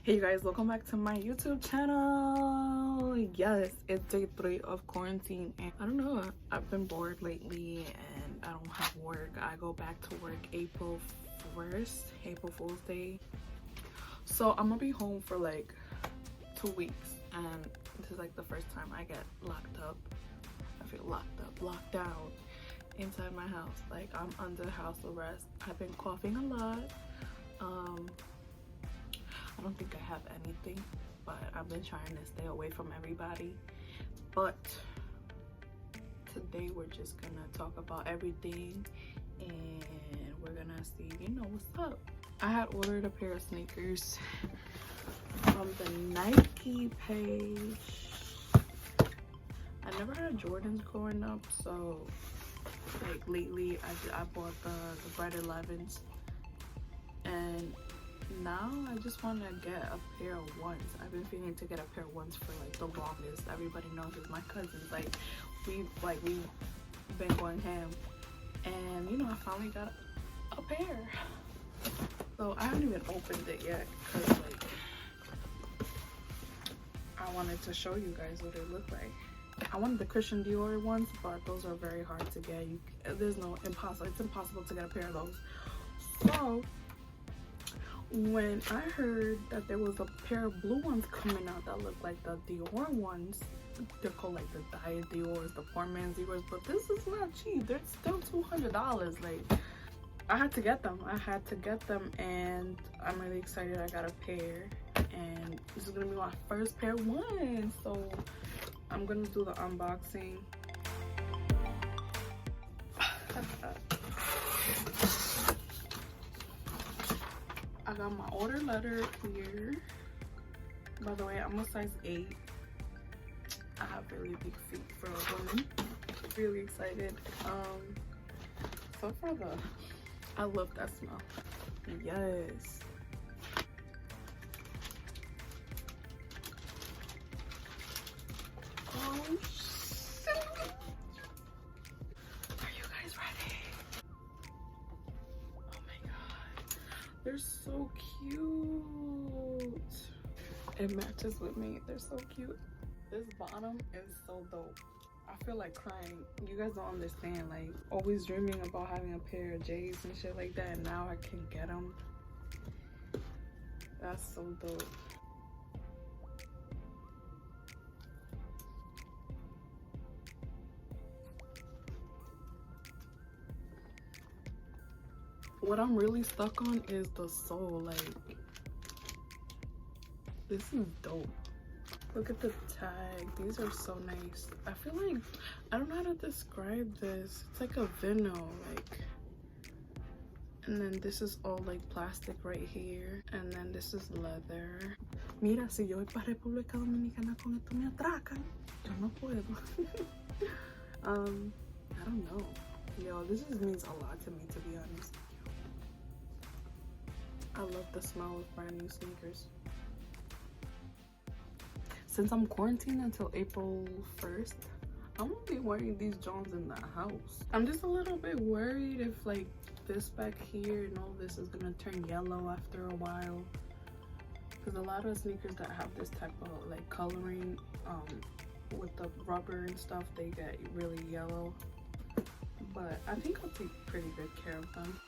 Hey you guys, welcome back to my YouTube channel. Yes, it's day 3 of quarantine and I don't know, I've been bored lately and I don't have work. I go back to work April 1st, April Fool's Day. So I'm gonna be home for like 2 weeks and this is like the first time I get locked up. I feel locked out inside my house. Like I'm under house arrest. I've been coughing a lot. I don't think I have anything, but I've been trying to stay away from everybody. But today we're just gonna talk about everything and we're gonna see, what's up. I had ordered a pair of sneakers from the Nike page. I never had Jordans growing up, so like lately I bought the Bright 11s, and now I just want to get a pair of ones. I've been feeling to get a pair of ones for like the longest. Everybody knows it's my cousins. We've been going ham, and I finally got a pair. So I haven't even opened it yet because like I wanted to show you guys what it looked like. I wanted the Christian Dior ones, but those are very hard to get. It's impossible to get a pair of those. So when I heard that there was a pair of blue ones coming out that looked like the Dior ones, they're called like the Diet Dior's, the poor man's Dior's, but this is not cheap. They're still $200. Like, I had to get them. And I'm really excited I got a pair. And this is gonna be my first pair of ones. So I'm gonna do the unboxing. I got my order letter here. By the way, I'm a size 8. I have really big feet for a woman. Really excited. So far I love that smell. Yes. Oh shit. Are you guys ready? Oh my god. They're so cute. It matches with me. They're so cute. This bottom is so dope. I feel like crying. You guys don't understand. Like, always dreaming about having a pair of J's and shit like that, and now I can get them. That's so dope. What I'm really stuck on is the sole. Like, this is dope. Look at the tag. These are so nice. I feel like, I don't know how to describe this. It's like a vinyl, like, and then this is all like plastic right here, and then this is leather. Mira, si yo voy para República Dominicana con esto me atracan. Yo no puedo. I don't know. Yo, this just means a lot to me, to be honest. I love the smell of brand new sneakers. Since I'm quarantined until April 1st, I'm gonna be wearing these Johns in the house. I'm just a little bit worried if like this back here and all this is gonna turn yellow after a while. Because a lot of sneakers that have this type of like coloring with the rubber and stuff, they get really yellow. But I think I'll take pretty good care of them.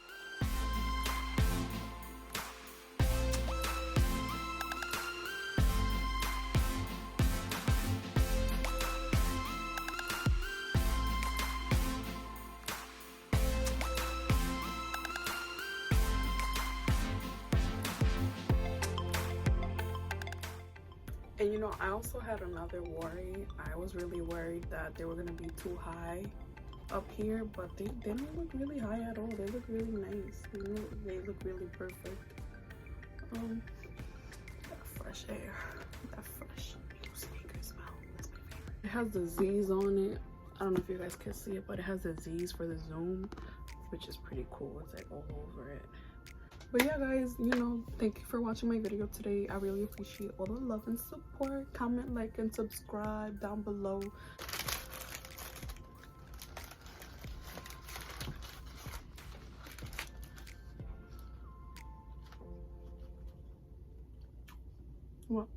And I also had another worry. I was really worried that they were gonna be too high up here, but they don't look really high at all. They look really nice. They look really perfect. That fresh air, that fresh new sneaker smell. That's my favorite. It has the Z's on it. I don't know if you guys can see it, but it has the Z's for the zoom, which is pretty cool. It's like all over it. But yeah guys, thank you for watching my video today. I really appreciate all the love and support. Comment, like, and subscribe down below. What?